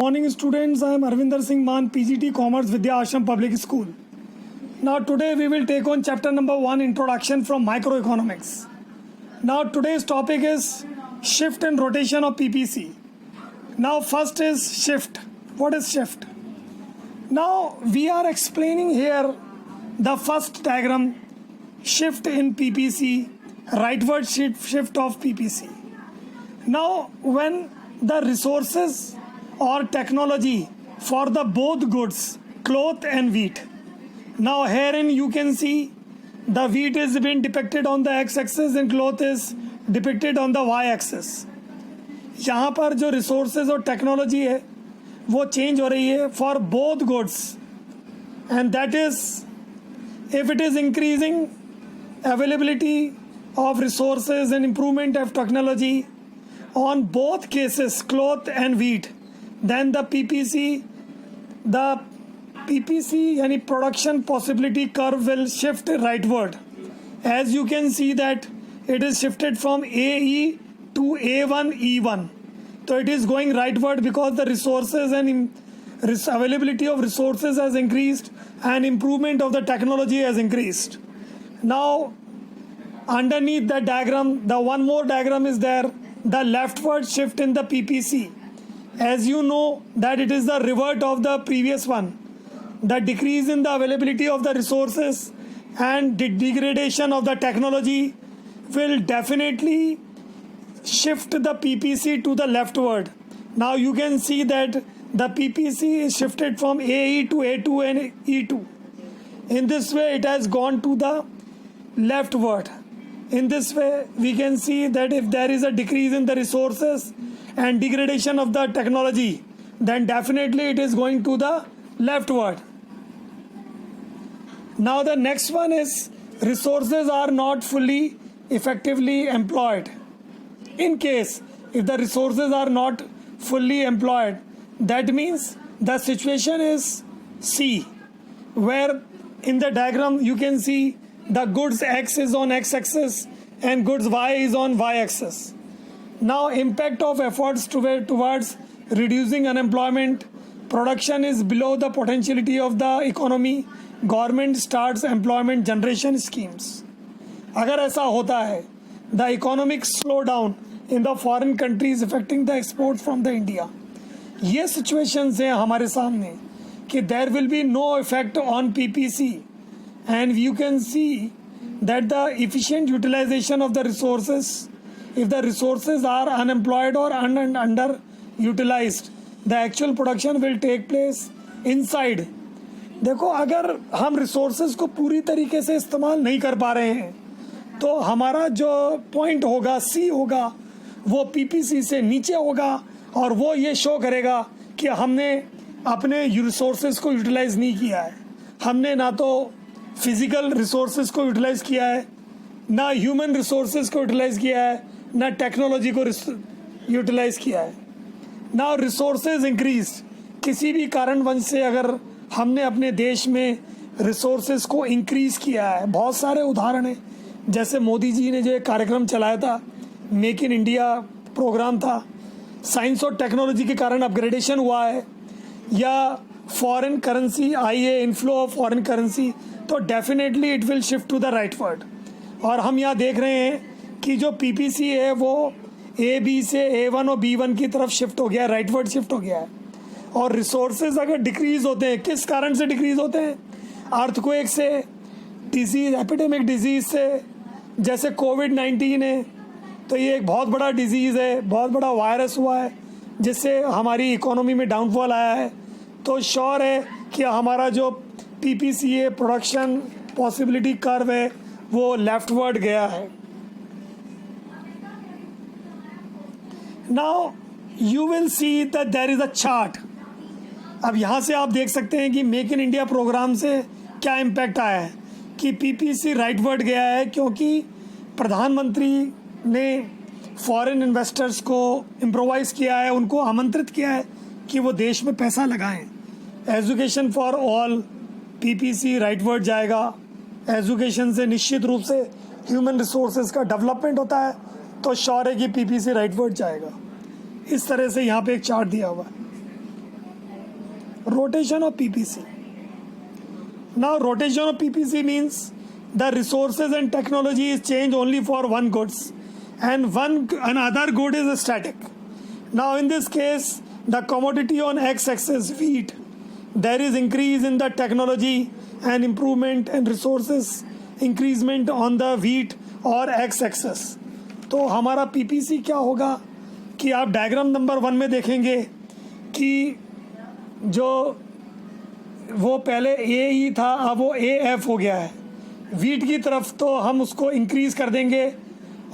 Morning students, I am Arvinder Singh Maan, PGT Commerce Vidya Ashram Public School. Now today we will take on chapter number 1, Introduction from Microeconomics. Now today's topic is shift and rotation of PPC. Now first is shift. What is shift? Now we are explaining here the first diagram, shift in PPC, rightward shift of PPC. Now when the resources or technology for the both goods, cloth and wheat. Now herein you can see the wheat is being depicted on the x-axis and cloth is depicted on the y-axis. यहाँ पर जो resources और technology है वो change हो रही है for both goods, and that is if it is increasing availability of resources and improvement of technology on both cases, cloth and wheat, then the PPC यानी production possibility curve will shift rightward. As you can see that it is shifted from AE to A1E1. So it is going rightward because the resources and availability of resources has increased and improvement of the technology has increased. Now underneath the diagram, the one more diagram is there, the leftward shift in the PPC. As you know that it is the revert of the previous one. The decrease in the availability of the resources and the degradation of the technology will definitely shift the PPC to the leftward. Now you can see that the PPC is shifted from AE to A2 and E2. In this way it has gone to the leftward. In this way we can see that if there is a decrease in the resources and degradation of the technology, then definitely it is going to the leftward. Now the next one is resources are not fully effectively employed. In case if the resources are not fully employed, that means the situation is C, where in the diagram you can see the goods X is on X-axis and goods Y is on Y-axis. Now impact of efforts towards reducing unemployment, production is below the potentiality of the economy, government starts employment generation schemes. अगर ऐसा होता है, the economic slowdown in the foreign countries affecting the exports from the India. ये situations हैं हमारे सामने कि there will be no effect on PPC, and you can see that the efficient utilization of the resources, if the resources are unemployed or underutilized, the actual production will take place inside. देखो अगर हम resources को पूरी तरीके से इस्तेमाल नहीं कर पा रहे हैं तो हमारा जो point होगा C होगा वो PPC से नीचे होगा और वो ये शो करेगा कि हमने अपने resources को utilize नहीं किया है. हमने ना तो physical resources को utilize किया है, ना human resources को utilize किया है, ना टेक्नोलॉजी को यूटिलाइज किया है. नाउ रिसोर्सेज इंक्रीज, किसी भी कारणवश से अगर हमने अपने देश में रिसोर्सेज को इंक्रीज किया है, बहुत सारे उदाहरण हैं. जैसे मोदी जी ने जो कार्यक्रम चलाया था, मेक इन इंडिया प्रोग्राम था, साइंस और टेक्नोलॉजी के कारण अपग्रेडेशन हुआ है, या फॉरेन करेंसी आई है, इनफ्लो ऑफ फॉरेन करेंसी, तो definitely it will shift to the rightward. और हम यहाँ देख रहे हैं कि जो पीपीसी है वो ए बी से A1 और B1 की तरफ शिफ्ट हो गया है, राइटवर्ड शिफ्ट हो गया है. और रिसोर्सेज अगर डिक्रीज होते हैं, किस कारण से डिक्रीज होते हैं? अर्थक्वेक से, डिजीज, एपिडेमिक डिजीज से, जैसे कोविड-19 है, तो ये एक बहुत बड़ा डिजीज़ है, बहुत बड़ा वायरस हुआ है जिससे हमारी इकोनॉमी में डाउनफॉल आया है. तो श्योर है कि हमारा जो पीपीसी है, प्रोडक्शन पॉसिबिलिटी कर्व है, वो लेफ्टवर्ड गया है. Now you will see that there is a chart. अब यहाँ से आप देख सकते हैं कि मेक इन इंडिया प्रोग्राम से क्या इम्पैक्ट आया है कि पीपीसी राइटवर्ड गया है, क्योंकि प्रधानमंत्री ने फॉरेन इन्वेस्टर्स को इम्प्रोवाइज़ किया है, उनको आमंत्रित किया है कि वो देश में पैसा लगाएं. Education for all, PPC rightward जाएगा. एजुकेशन से निश्चित रूप से ह्यूमन रिसोर्सेज का डेवलपमेंट होता है, तो श्योर है कि पीपीसी राइटवर्ड जाएगा. इस तरह से यहाँ पे एक चार्ट दिया हुआ है. rotation of PPC. Now rotation of PPC means the resources and technology is changed only for one goods, and another good is static. Now in this case, the commodity on x-axis wheat, there is increase in the technology and improvement and resources increasement on the wheat और x-axis. तो हमारा PPC क्या होगा कि आप diagram number 1 में देखेंगे कि जो वो पहले AE था अब वो AF हो गया है. वीट की तरफ तो हम उसको इंक्रीज़ कर देंगे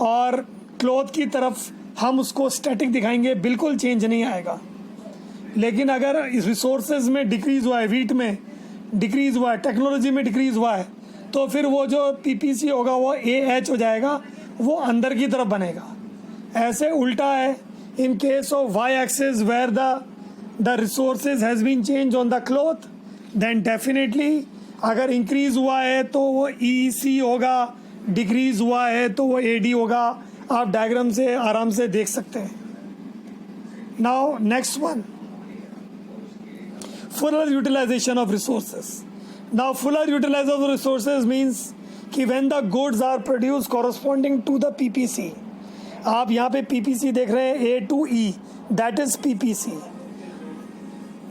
और क्लॉथ की तरफ हम उसको स्टैटिक दिखाएंगे, बिल्कुल चेंज नहीं आएगा. लेकिन अगर इस रिसोर्सेज में डिक्रीज़ हुआ है, वीट में डिक्रीज़ हुआ है, टेक्नोलॉजी में डिक्रीज़ हुआ है, तो फिर वो जो PPC होगा वो AH हो जाएगा, वो अंदर की तरफ बनेगा. ऐसे उल्टा है in case of Y axis where the resources has been change on the cloth, then definitely अगर इंक्रीज़ हुआ है तो वो EC होगा, डिक्रीज़ हुआ है तो वो AD होगा. आप डायग्राम से आराम से देख सकते हैं. Now next one, fuller utilization of resources. Now fuller utilization of resources means कि when the goods are produced corresponding to the PPC. आप यहाँ पे PPC देख रहे हैं A to E, that is PPC.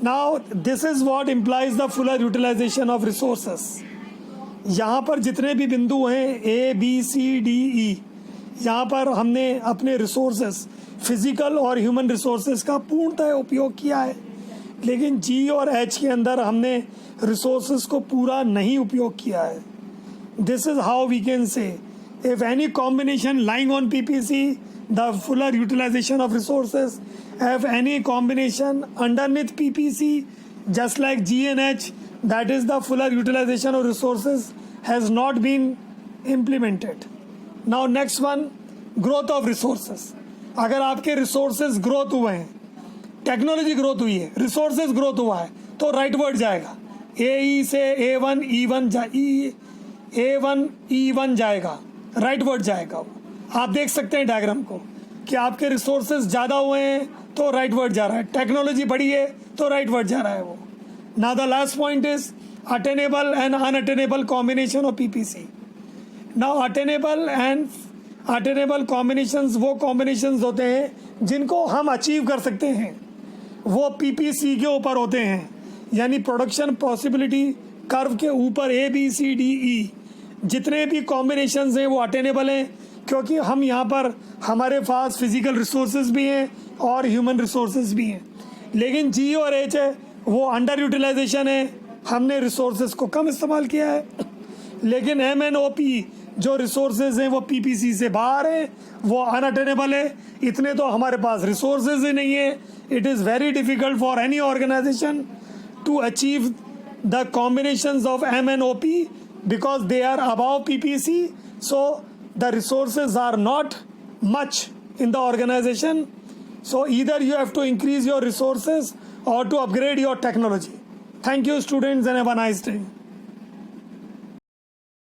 Now this is what implies the fuller utilization of resources. यहाँ पर जितने भी बिंदु हैं A, B, C, D, E, यहाँ पर हमने अपने रिसोर्सेस फिजिकल और ह्यूमन रिसोर्सेस का पूर्णतः उपयोग किया है. लेकिन G और H के अंदर हमने रिसोर्सेज को पूरा नहीं उपयोग किया है. This is how we can say if any combination lying on PPC the fuller utilisation of resources, if any combination underneath PPC just like G and H, that is the fuller utilisation of resources has not been implemented. Now next one, growth of resources. अगर आपके resources growth हुए हैं, technology growth हुई है, resources growth हुआ है, तो right word जाएगा. AE से A1 E1 जाएगा, राइट वर्ड जाएगा. आप देख सकते हैं डायग्राम को कि आपके रिसोर्सेज ज़्यादा हुए हैं तो राइट वर्ड जा रहा है, टेक्नोलॉजी बढ़ी है तो राइट वर्ड जा रहा है वो. Now the last point is attainable and unattainable combination of PPC. Now attainable and attainable combinations वो कॉम्बिनेशंस होते हैं जिनको हम अचीव कर सकते हैं, वो PPC के ऊपर होते हैं, यानी प्रोडक्शन पॉसिबिलिटी कर्व के ऊपर A B C D E जितने भी कॉम्बिनेशंस हैं वो अटेनेबल हैं, क्योंकि हम यहाँ पर हमारे पास फिजिकल रिसोर्सेज भी हैं और ह्यूमन रिसोर्सेज भी हैं. लेकिन G और H है वो अंडर यूटिलाइजेशन है, हमने रिसोर्सेज को कम इस्तेमाल किया है. लेकिन M N O P जो रिसोर्सेज हैं वो PPC से बाहर है, वो अनअटेनेबल है. इतने तो हमारे पास रिसोर्सेज ही नहीं है. It is very difficult for any organisation to achieve the combinations of M and OP because they are above PPC, so the resources are not much in the organization. So either you have to increase your resources or to upgrade your technology. Thank you students and have a nice day.